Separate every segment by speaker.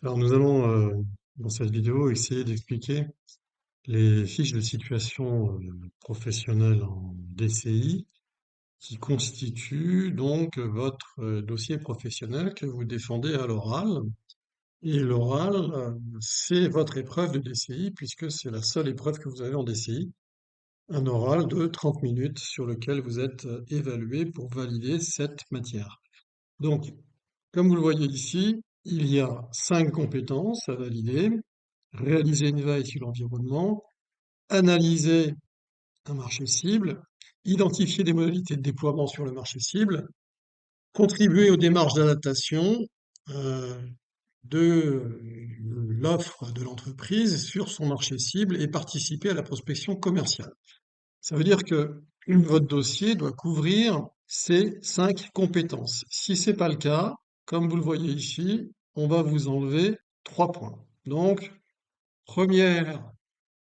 Speaker 1: Alors nous allons dans cette vidéo essayer d'expliquer les fiches de situation professionnelle en DCI qui constituent donc votre dossier professionnel que vous défendez à l'oral. Et l'oral, c'est votre épreuve de DCI puisque c'est la seule épreuve que vous avez en DCI, un oral de 30 minutes sur lequel vous êtes évalué pour valider cette matière. Donc, comme vous le voyez ici, il y a 5 compétences à valider. Réaliser une veille sur l'environnement, analyser un marché cible, identifier des modalités de déploiement sur le marché cible, contribuer aux démarches d'adaptation euh, de l'offre de l'entreprise sur son marché cible et participer à la prospection commerciale. Ça veut dire que votre dossier doit couvrir ces 5 compétences. Si ce n'est pas le cas, comme vous le voyez ici, on va vous enlever 3 points. Donc, première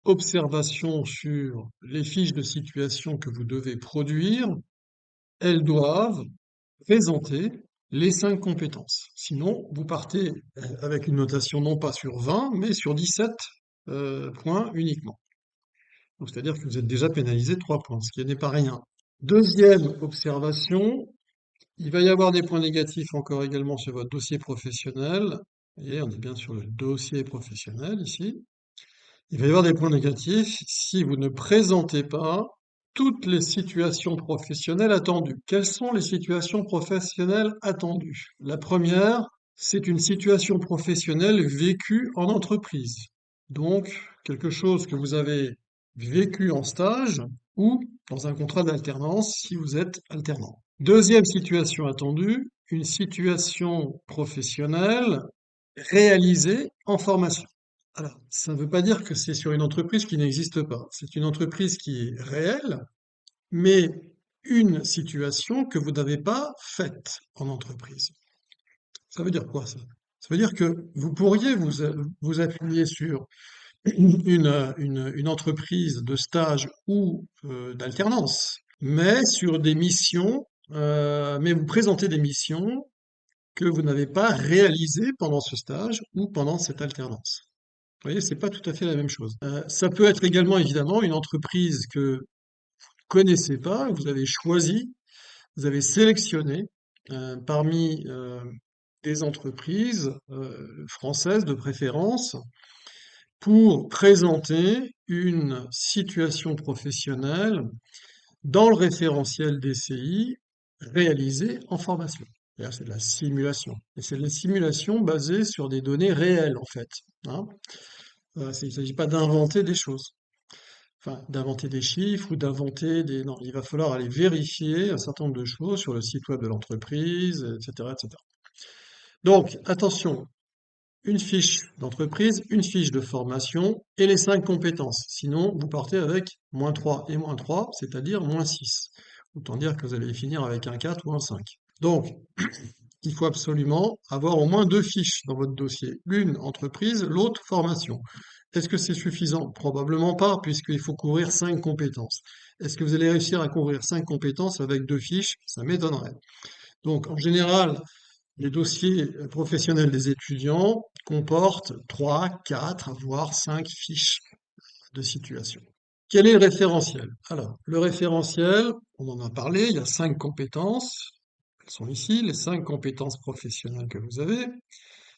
Speaker 1: observation sur les fiches de situation que vous devez produire, elles doivent présenter les 5 compétences. Sinon, vous partez avec une notation non pas sur 20, mais sur 17 points uniquement. Donc, c'est-à-dire que vous êtes déjà pénalisé 3 points, ce qui n'est pas rien. Deuxième observation, il va y avoir des points négatifs encore également sur votre dossier professionnel. Et on est bien sur le dossier professionnel ici. Il va y avoir des points négatifs si vous ne présentez pas toutes les situations professionnelles attendues. Quelles sont les situations professionnelles attendues? La première, c'est une situation professionnelle vécue en entreprise. Donc, quelque chose que vous avez vécu en stage ou dans un contrat d'alternance si vous êtes alternant. Deuxième situation attendue, une situation professionnelle réalisée en formation. Alors, ça ne veut pas dire que c'est sur une entreprise qui n'existe pas. C'est une entreprise qui est réelle, mais une situation que vous n'avez pas faite en entreprise. Ça veut dire quoi ça? Ça veut dire que vous pourriez vous appuyer sur une entreprise de stage ou d'alternance, mais sur des missions, mais vous présentez des missions que vous n'avez pas réalisées pendant ce stage ou pendant cette alternance. Vous voyez, c'est pas tout à fait la même chose. Ça peut être également évidemment une entreprise que vous connaissez pas, vous avez choisi, vous avez sélectionné parmi des entreprises françaises de préférence pour présenter une situation professionnelle dans le référentiel DCI réalisé en formation. D'ailleurs, c'est de la simulation. Et c'est de la simulation basée sur des données réelles, en fait, hein. Il ne s'agit pas d'inventer des choses, enfin, d'inventer des chiffres ou d'inventer des... Non, il va falloir aller vérifier un certain nombre de choses sur le site web de l'entreprise, etc., etc. Donc, attention, une fiche d'entreprise, une fiche de formation et les 5 compétences. Sinon, vous partez avec -3 et -3, c'est-à-dire -6. Autant dire que vous allez finir avec un 4 ou un 5. Donc, il faut absolument avoir au moins 2 fiches dans votre dossier. L'une entreprise, l'autre formation. Est-ce que c'est suffisant? Probablement pas, puisqu'il faut couvrir 5 compétences. Est-ce que vous allez réussir à couvrir 5 compétences avec 2 fiches? Ça m'étonnerait. Donc, en général, les dossiers professionnels des étudiants comportent 3, 4, voire 5 fiches de situation. Quel est le référentiel? Alors, le référentiel, on en a parlé, il y a 5 compétences. Elles sont ici, les 5 compétences professionnelles que vous avez,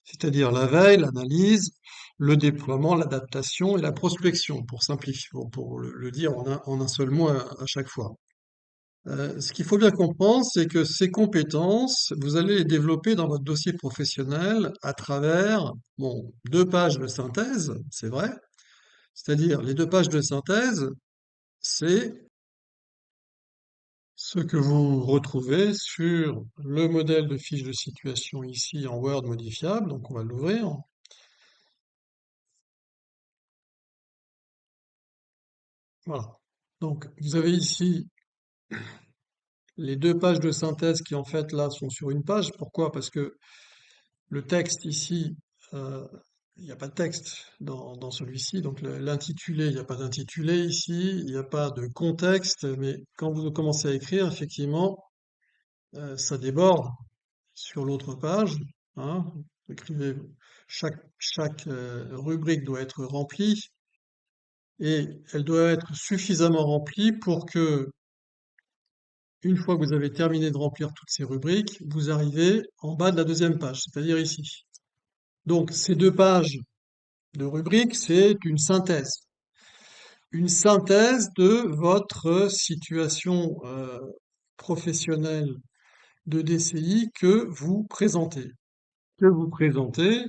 Speaker 1: c'est-à-dire la veille, l'analyse, le déploiement, l'adaptation et la prospection, pour simplifier, pour le dire en un seul mot à chaque fois. Ce qu'il faut bien comprendre, c'est que ces compétences, vous allez les développer dans votre dossier professionnel à travers, bon, 2 pages de synthèse, c'est vrai. C'est-à-dire, les 2 pages de synthèse, c'est ce que vous retrouvez sur le modèle de fiche de situation ici en Word modifiable. Donc, on va l'ouvrir. Voilà. Donc, vous avez ici les 2 pages de synthèse qui, en fait, là, sont sur une page. Pourquoi? Parce que le texte ici, euh, il n'y a pas de texte dans celui-ci, donc l'intitulé, il n'y a pas d'intitulé ici, il n'y a pas de contexte, mais quand vous commencez à écrire, effectivement, ça déborde sur l'autre page, hein. Écrivez, chaque rubrique doit être remplie et elle doit être suffisamment remplie pour que, une fois que vous avez terminé de remplir toutes ces rubriques, vous arrivez en bas de la deuxième page, c'est-à-dire ici. Donc, ces deux pages de rubriques, c'est une synthèse de votre situation professionnelle de DCI que vous présentez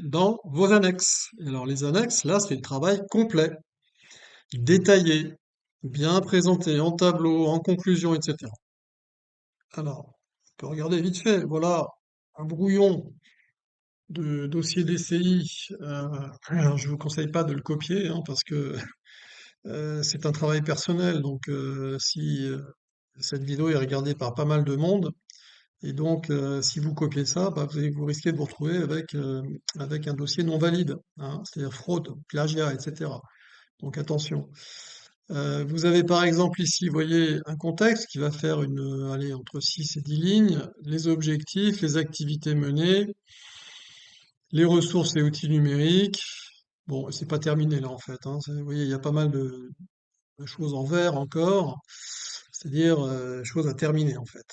Speaker 1: dans vos annexes. Et alors les annexes, là, c'est le travail complet, détaillé, bien présenté, en tableau, en conclusion, etc. Alors, on peut regarder vite fait, voilà un brouillon de dossier DCI. Alors, je vous conseille pas de le copier, hein, parce que c'est un travail personnel, donc si cette vidéo est regardée par pas mal de monde, et donc si vous copiez ça, bah, vous risquez de vous retrouver avec un dossier non valide, hein, c'est-à-dire fraude, plagiat, etc. Donc attention. Vous avez par exemple ici, vous voyez, un contexte qui va faire allez, entre 6 et 10 lignes, les objectifs, les activités menées, les ressources et outils numériques. Bon, c'est pas terminé là en fait, hein, vous voyez, il y a pas mal de choses en vert encore, c'est-à-dire choses à terminer en fait.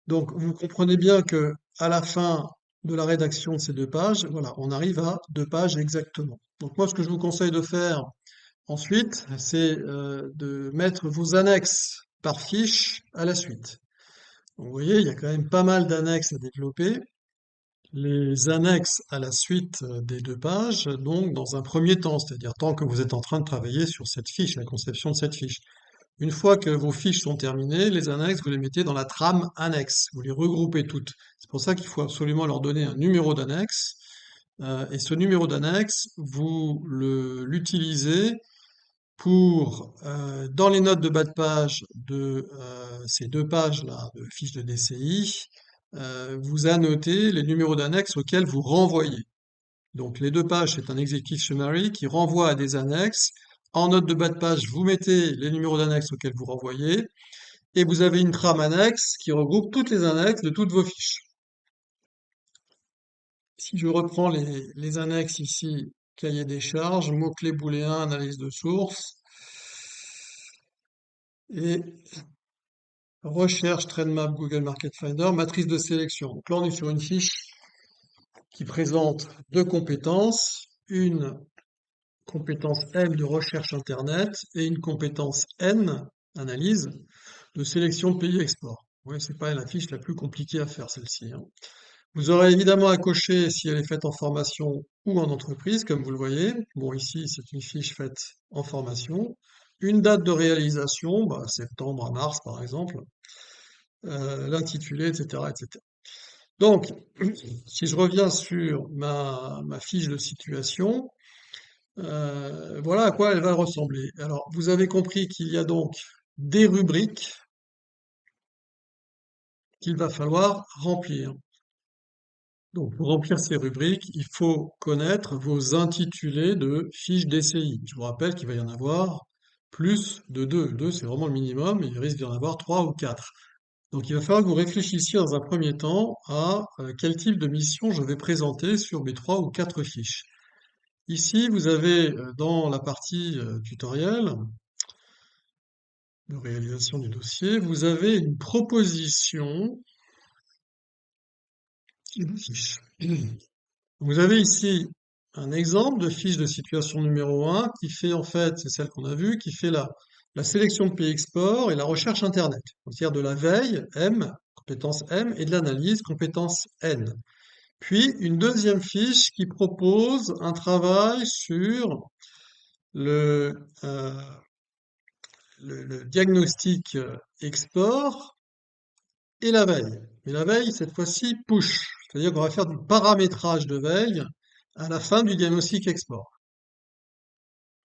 Speaker 1: Donc vous comprenez bien que à la fin de la rédaction de ces deux pages, voilà, on arrive à deux pages exactement. Donc moi, ce que je vous conseille de faire ensuite, c'est de mettre vos annexes par fiche à la suite. Donc, vous voyez, il y a quand même pas mal d'annexes à développer. Les annexes à la suite des deux pages, donc dans un premier temps, c'est-à-dire tant que vous êtes en train de travailler sur cette fiche, la conception de cette fiche. Une fois que vos fiches sont terminées, les annexes, vous les mettez dans la trame annexe. Vous les regroupez toutes. C'est pour ça qu'il faut absolument leur donner un numéro d'annexe. Et ce numéro d'annexe, vous l'utilisez pour, dans les notes de bas de page de ces deux pages-là de fiches de DCI, vous annotez les numéros d'annexe auxquels vous renvoyez. Donc les deux pages, c'est un executive summary qui renvoie à des annexes. En note de bas de page, vous mettez les numéros d'annexes auxquels vous renvoyez, et vous avez une trame annexe qui regroupe toutes les annexes de toutes vos fiches. Si je reprends les annexes ici, cahier des charges, mots-clés booléens, analyse de source, et recherche, trade map, Google Market Finder, matrice de sélection. Donc là, on est sur une fiche qui présente deux compétences, une compétence M de recherche Internet et une compétence N, analyse, de sélection de pays export. Oui, c'est pas la fiche la plus compliquée à faire, celle-ci, hein. Vous aurez évidemment à cocher si elle est faite en formation ou en entreprise, comme vous le voyez. Bon, ici, c'est une fiche faite en formation. Une date de réalisation, bah, septembre à mars, par exemple. L'intitulé, etc., etc. Donc, si je reviens sur ma fiche de situation, voilà à quoi elle va ressembler. Alors, vous avez compris qu'il y a donc des rubriques qu'il va falloir remplir. Donc, pour remplir ces rubriques, il faut connaître vos intitulés de fiches DCI. Je vous rappelle qu'il va y en avoir plus de deux. Deux, c'est vraiment le minimum, mais il risque d'y en avoir trois ou quatre. Donc, il va falloir que vous réfléchissiez dans un premier temps à quel type de mission je vais présenter sur mes trois ou quatre fiches. Ici, vous avez dans la partie tutoriel de réalisation du dossier, vous avez une proposition de fiche. Vous avez ici un exemple de fiche de situation numéro 1 qui fait en fait, c'est celle qu'on a vue, qui fait la sélection de pays export et la recherche Internet. C'est-à-dire de la veille, M, compétence M, et de l'analyse, compétence N. Puis une deuxième fiche qui propose un travail sur le, euh, le diagnostic export et la veille. Mais la veille, cette fois-ci, push. C'est-à-dire qu'on va faire du paramétrage de veille à la fin du diagnostic export.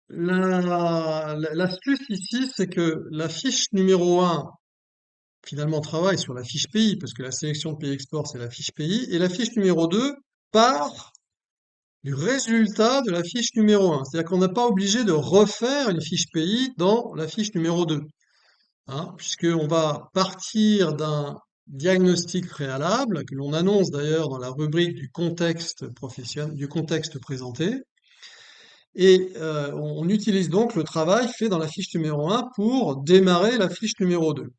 Speaker 1: L'astuce ici, c'est que la fiche numéro 1, finalement, travaille sur la fiche pays, parce que la sélection de pays export, c'est la fiche pays, et la fiche numéro 2 part du résultat de la fiche numéro 1. C'est-à-dire qu'on n'a pas obligé de refaire une fiche pays dans la fiche numéro 2, hein, puisqu'on va partir d'un diagnostic préalable, que l'on annonce d'ailleurs dans la rubrique du contexte professionnel, du contexte présenté. Et on utilise donc le travail fait dans la fiche numéro 1 pour démarrer la fiche numéro 2,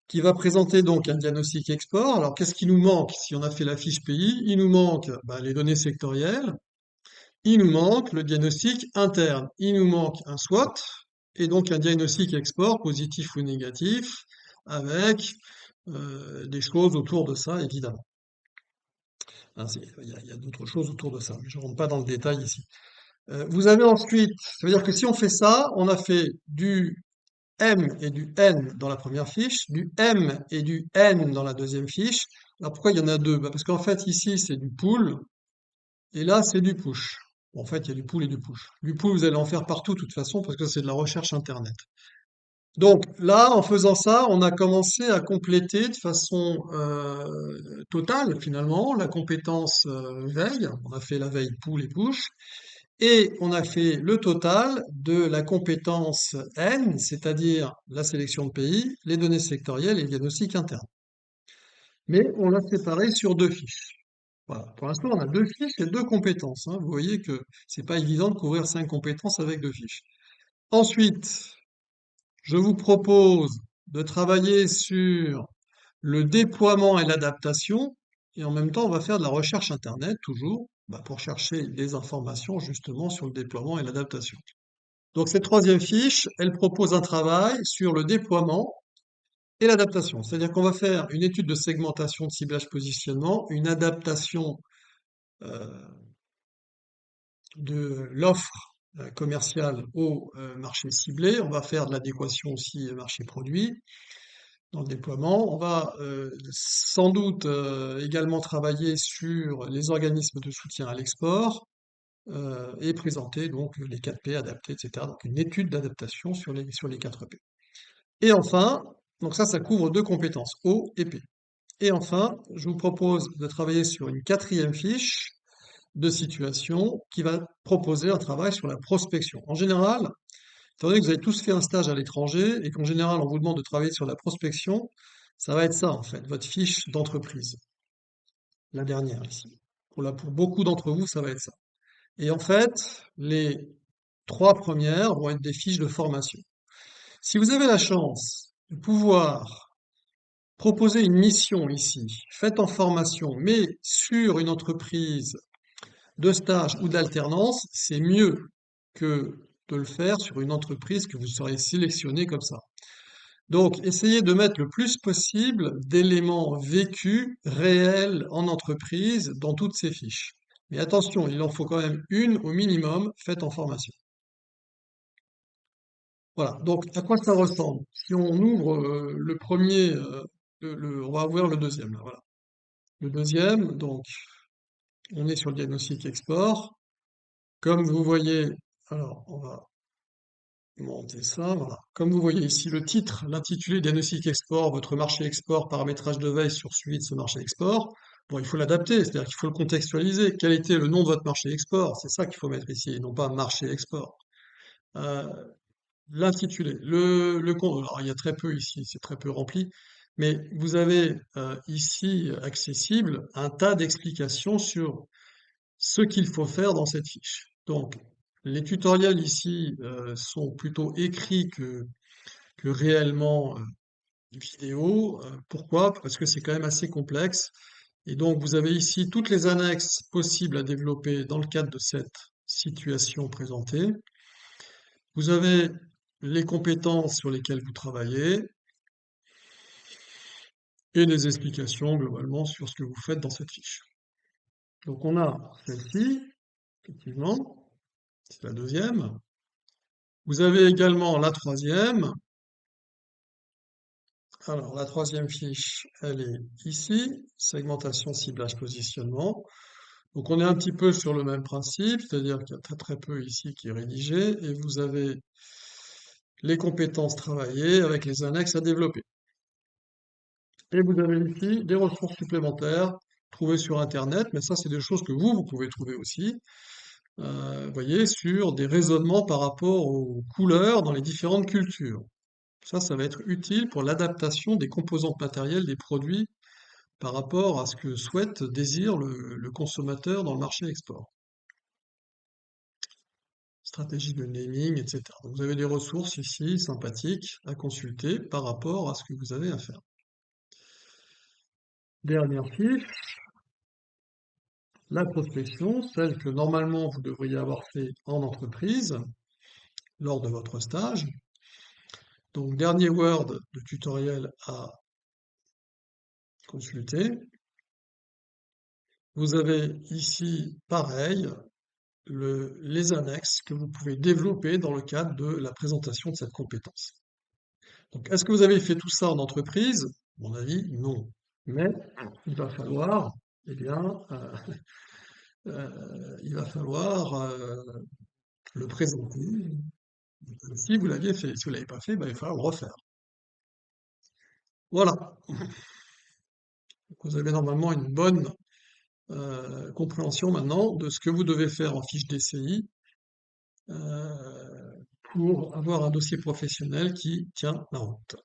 Speaker 1: qui va présenter donc un diagnostic export. Alors, qu'est-ce qui nous manque si on a fait la fiche pays? Il nous manque les données sectorielles, il nous manque le diagnostic interne, il nous manque un SWOT, et donc un diagnostic export positif ou négatif, avec des choses autour de ça, évidemment. Hein, il y a d'autres choses autour de ça, mais je ne rentre pas dans le détail ici. Vous avez ensuite, ça veut dire que si on fait ça, on a fait du M et du N dans la première fiche, du M et du N dans la deuxième fiche. Alors pourquoi il y en a deux? Parce qu'en fait ici c'est du pull et là c'est du push. Bon, en fait il y a du pull et du push. Du pull vous allez en faire partout de toute façon parce que c'est de la recherche internet. Donc là, en faisant ça, on a commencé à compléter de façon totale finalement la compétence veille. On a fait la veille pull et push. Et on a fait le total de la compétence N, c'est-à-dire la sélection de pays, les données sectorielles et le diagnostic interne. Mais on l'a séparé sur deux fiches. Voilà. Pour l'instant, on a deux fiches et deux compétences, hein. Vous voyez que c'est pas évident de couvrir 5 compétences avec deux fiches. Ensuite, je vous propose de travailler sur le déploiement et l'adaptation, et en même temps, on va faire de la recherche Internet, toujours, pour chercher des informations justement sur le déploiement et l'adaptation. Donc cette troisième fiche, elle propose un travail sur le déploiement et l'adaptation. C'est-à-dire qu'on va faire une étude de segmentation, de ciblage, positionnement, une adaptation euh, de l'offre commerciale au marché ciblé. On va faire de l'adéquation aussi marché produit dans le déploiement. On va sans doute également travailler sur les organismes de soutien à l'export et présenter donc les 4P adaptés, etc. Donc une étude d'adaptation sur les 4P. Et enfin, donc ça couvre deux compétences, O et P. Et enfin, je vous propose de travailler sur une quatrième fiche de situation qui va proposer un travail sur la prospection. En général, étant donné que vous avez tous fait un stage à l'étranger et qu'en général on vous demande de travailler sur la prospection, ça va être ça en fait, votre fiche d'entreprise. La dernière ici. Pour beaucoup d'entre vous, ça va être ça. Et en fait, les trois premières vont être des fiches de formation. Si vous avez la chance de pouvoir proposer une mission ici, faite en formation, mais sur une entreprise de stage ou d'alternance, c'est mieux que de le faire sur une entreprise que vous serez sélectionné comme ça. Donc, essayez de mettre le plus possible d'éléments vécus, réels en entreprise dans toutes ces fiches. Mais attention, il en faut quand même une au minimum faite en formation. Voilà, donc à quoi ça ressemble? Si on ouvre le premier, on va ouvrir le deuxième, là, voilà. Le deuxième, donc, on est sur le diagnostic export. Comme vous voyez, alors, on va monter ça, voilà. Comme vous voyez ici, le titre, l'intitulé diagnostic export, votre marché export, paramétrage de veille sur suivi de ce marché export. Bon, il faut l'adapter, c'est-à-dire qu'il faut le contextualiser. Quel était le nom de votre marché export? C'est ça qu'il faut mettre ici, et non pas marché export. Euh, L'intitulé, alors il y a très peu ici, c'est très peu rempli, mais vous avez ici accessible un tas d'explications sur ce qu'il faut faire dans cette fiche. Donc, les tutoriels ici sont plutôt écrits que réellement vidéo. Pourquoi? Parce que c'est quand même assez complexe. Et donc, vous avez ici toutes les annexes possibles à développer dans le cadre de cette situation présentée. Vous avez les compétences sur lesquelles vous travaillez et les explications globalement sur ce que vous faites dans cette fiche. Donc on a celle-ci, effectivement, c'est la deuxième. Vous avez également la troisième. Alors la troisième fiche, elle est ici, segmentation, ciblage, positionnement. Donc on est un petit peu sur le même principe, c'est-à-dire qu'il y a très très peu ici qui est rédigé, et vous avez les compétences travaillées avec les annexes à développer. Et vous avez ici des ressources supplémentaires trouvées sur Internet, mais ça, c'est des choses que vous pouvez trouver aussi, voyez, sur des raisonnements par rapport aux couleurs dans les différentes cultures. Ça va être utile pour l'adaptation des composants matériels des produits par rapport à ce que souhaite, désire le consommateur dans le marché export. Stratégie de naming, etc. Donc vous avez des ressources ici sympathiques à consulter par rapport à ce que vous avez à faire. Dernière fiche, la prospection, celle que normalement vous devriez avoir fait en entreprise lors de votre stage. Donc dernier Word de tutoriel à consulter. Vous avez ici, pareil, les annexes que vous pouvez développer dans le cadre de la présentation de cette compétence. Donc, est-ce que vous avez fait tout ça en entreprise? À mon avis, non. Mais il va falloir, eh bien, il va falloir le présenter si vous l'aviez fait. Si vous ne l'avez pas fait, ben, il va falloir le refaire. Voilà. Vous avez normalement une bonne compréhension maintenant de ce que vous devez faire en fiche DCI pour avoir un dossier professionnel qui tient la route.